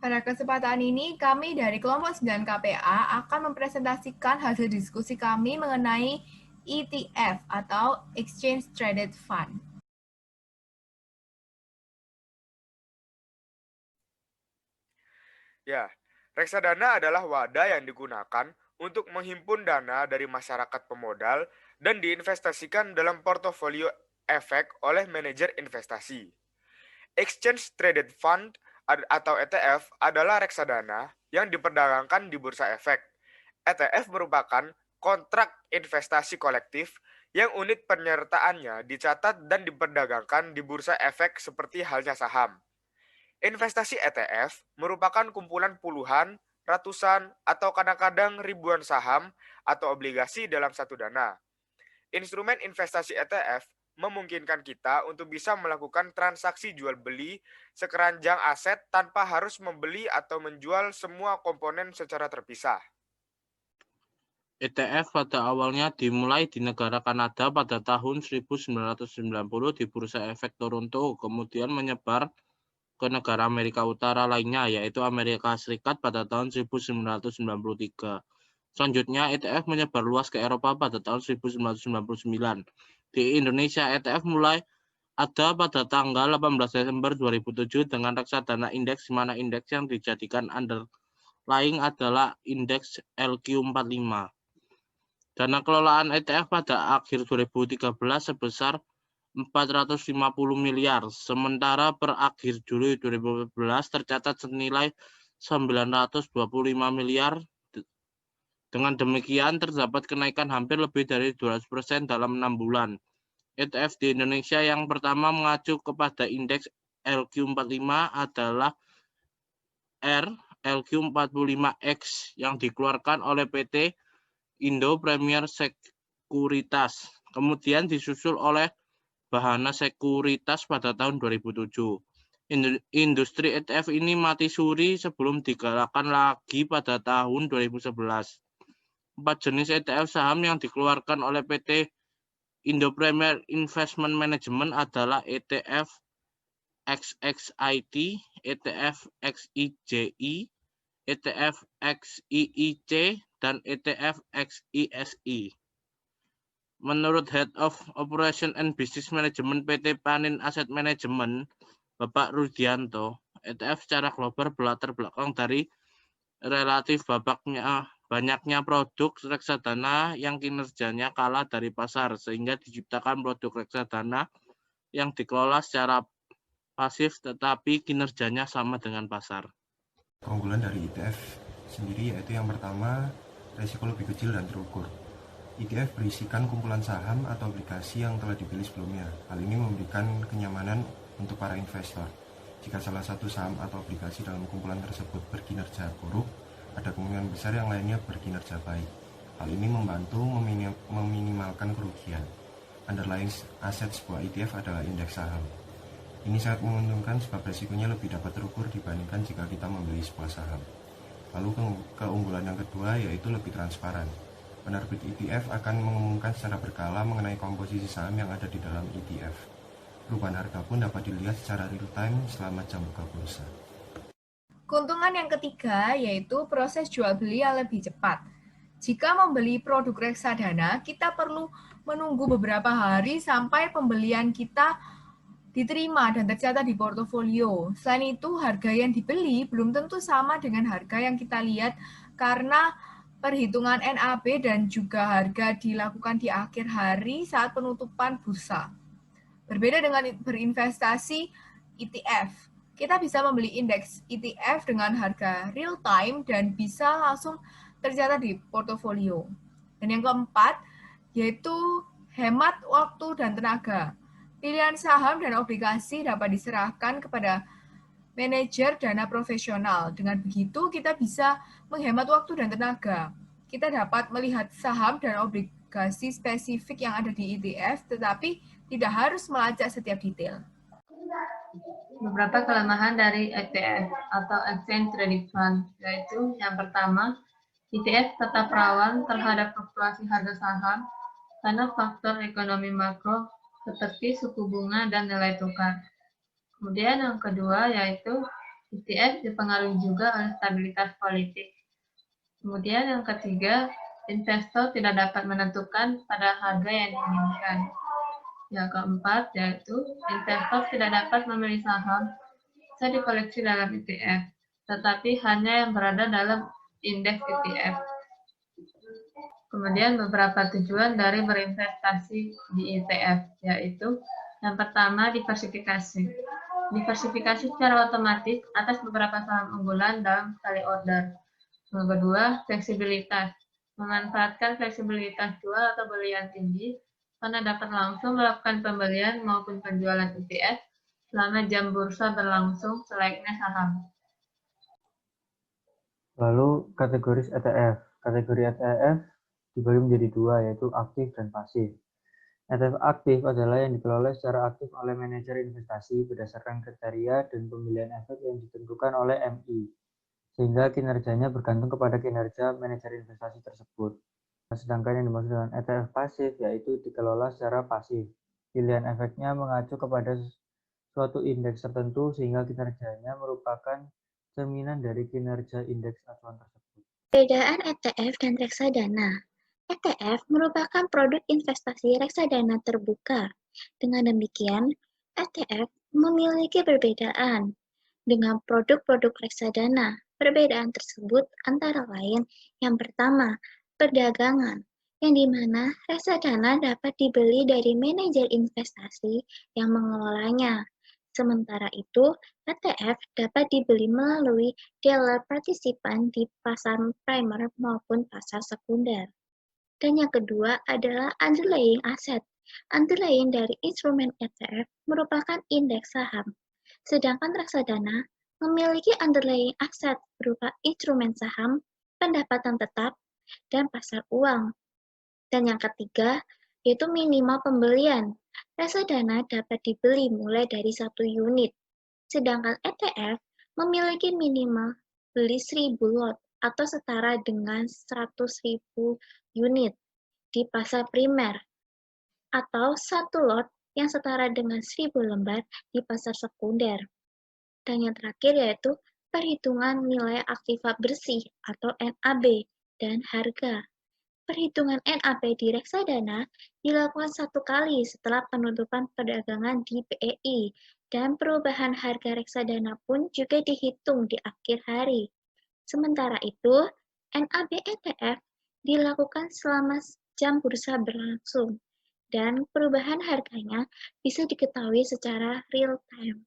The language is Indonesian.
Pada kesempatan ini, kami dari kelompok 9 KPA akan mempresentasikan hasil diskusi kami mengenai ETF atau Exchange Traded Fund. Ya, reksadana adalah wadah yang digunakan untuk menghimpun dana dari masyarakat pemodal dan diinvestasikan dalam portofolio efek oleh manajer investasi. Exchange Traded Fund atau ETF adalah reksadana yang diperdagangkan di bursa efek. ETF merupakan kontrak investasi kolektif yang unit penyertaannya dicatat dan diperdagangkan di bursa efek seperti halnya saham. Investasi ETF merupakan kumpulan puluhan, ratusan, atau kadang-kadang ribuan saham atau obligasi dalam satu dana. Instrumen investasi ETF memungkinkan kita untuk bisa melakukan transaksi jual beli sekeranjang aset tanpa harus membeli atau menjual semua komponen secara terpisah. ETF pada awalnya dimulai di negara Kanada pada tahun 1990 di Bursa Efek Toronto, kemudian menyebar ke negara Amerika Utara lainnya, yaitu Amerika Serikat pada tahun 1993. Selanjutnya, ETF menyebar luas ke Eropa pada tahun 1999. Di Indonesia, ETF mulai ada pada tanggal 18 Desember 2007 dengan reksadana indeks, di mana indeks yang dijadikan underlying adalah indeks LQ45. Dana kelolaan ETF pada akhir 2013 sebesar 450 miliar, sementara per akhir Juli 2014 tercatat senilai 925 miliar. Dengan demikian, terdapat kenaikan hampir lebih dari 200% dalam 6 bulan. ETF di Indonesia yang pertama mengacu kepada indeks LQ45 adalah LQ45X yang dikeluarkan oleh PT Indo Premier Sekuritas, kemudian disusul oleh Bahana Sekuritas pada tahun 2007. Industri ETF ini mati suri sebelum digalakkan lagi pada tahun 2011. 4 jenis ETF saham yang dikeluarkan oleh PT Indo Premier Investment Management adalah ETF XXIT, ETF XIJI, ETF XIIC, dan ETF XISI. Menurut Head of Operation and Business Management PT Panin Asset Management, Bapak Rudianto, ETF secara global berlatar belakang dari relatif banyaknya produk reksadana yang kinerjanya kalah dari pasar, sehingga diciptakan produk reksadana yang dikelola secara pasif tetapi kinerjanya sama dengan pasar. Keunggulan dari ETF sendiri yaitu yang pertama, risiko lebih kecil dan terukur. ETF berisikan kumpulan saham atau obligasi yang telah dipilih sebelumnya. Hal ini memberikan kenyamanan untuk para investor. Jika salah satu saham atau obligasi dalam kumpulan tersebut berkinerja buruk, ada kemungkinan besar yang lainnya berkinerja baik. Hal ini membantu meminimalkan kerugian. Underlying aset sebuah ETF adalah indeks saham. Ini sangat menguntungkan sebab resikonya lebih dapat terukur dibandingkan jika kita membeli sebuah saham. Lalu keunggulan yang kedua yaitu lebih transparan. Penerbit ETF akan mengumumkan secara berkala mengenai komposisi saham yang ada di dalam ETF. Perubahan harga pun dapat dilihat secara real time selama jam buka bursa. Keuntungan yang ketiga yaitu proses jual beli yang lebih cepat. Jika membeli produk reksadana, kita perlu menunggu beberapa hari sampai pembelian kita diterima dan tercatat di portofolio. Selain itu, harga yang dibeli belum tentu sama dengan harga yang kita lihat karena perhitungan NAB dan juga harga dilakukan di akhir hari saat penutupan bursa. Berbeda dengan berinvestasi ETF, kita bisa membeli indeks ETF dengan harga real time dan bisa langsung tercatat di portofolio. Dan yang keempat, yaitu hemat waktu dan tenaga. Pilihan saham dan obligasi dapat diserahkan kepada manajer dana profesional. Dengan begitu, kita bisa menghemat waktu dan tenaga. Kita dapat melihat saham dan obligasi spesifik yang ada di ETF, tetapi tidak harus melacak setiap detail. Beberapa kelemahan dari ETF atau Exchange Traded Fund, yaitu yang pertama, ETF tetap rawan terhadap fluktuasi harga saham karena faktor ekonomi makro seperti suku bunga dan nilai tukar. Kemudian yang kedua yaitu ETF dipengaruhi juga oleh stabilitas politik. Kemudian yang ketiga, investor tidak dapat menentukan pada harga yang diinginkan. Yang keempat, yaitu investor tidak dapat memilih saham bisa dikoleksi dalam ETF, tetapi hanya yang berada dalam indeks ETF. Kemudian beberapa tujuan dari berinvestasi di ETF, yaitu yang pertama, diversifikasi. Diversifikasi secara otomatis atas beberapa saham unggulan dalam sekali order. Yang kedua, fleksibilitas. Memanfaatkan fleksibilitas jual atau beli yang tinggi karena dapat langsung melakukan pembelian maupun penjualan ETF selama jam bursa berlangsung selayaknya saham. Lalu kategoris ETF. Kategori ETF dibagi menjadi dua, yaitu aktif dan pasif. ETF aktif adalah yang dikelola secara aktif oleh manajer investasi berdasarkan kriteria dan pemilihan efek yang ditentukan oleh MI, sehingga kinerjanya bergantung kepada kinerja manajer investasi tersebut. Sedangkan yang dimaksud dengan ETF pasif yaitu dikelola secara pasif. Pilihan efeknya mengacu kepada suatu indeks tertentu sehingga kinerjanya merupakan cerminan dari kinerja indeks acuan tersebut. Perbedaan ETF dan reksadana. ETF merupakan produk investasi reksadana terbuka. Dengan demikian, ETF memiliki perbedaan dengan produk-produk reksadana. Perbedaan tersebut antara lain yang pertama, perdagangan, yang dimana reksadana dapat dibeli dari manajer investasi yang mengelolanya. Sementara itu, ETF dapat dibeli melalui dealer partisipan di pasar primer maupun pasar sekunder. Dan yang kedua adalah underlying asset. Underlying dari instrumen ETF merupakan indeks saham. Sedangkan reksadana memiliki underlying aset berupa instrumen saham, pendapatan tetap, dan pasar uang. Dan yang ketiga, yaitu minimal pembelian. Reksadana dapat dibeli mulai dari 1 unit, sedangkan ETF memiliki minimal beli 1000 lot atau setara dengan 100.000 unit di pasar primer, atau 1 lot yang setara dengan 1000 lembar di pasar sekunder. Dan yang terakhir yaitu perhitungan nilai aktiva bersih atau NAB dan harga. Perhitungan NAB di reksadana dilakukan 1 kali setelah penutupan perdagangan di BEI, dan perubahan harga reksadana pun juga dihitung di akhir hari. Sementara itu, NAB ETF dilakukan selama jam bursa berlangsung, dan perubahan harganya bisa diketahui secara real time.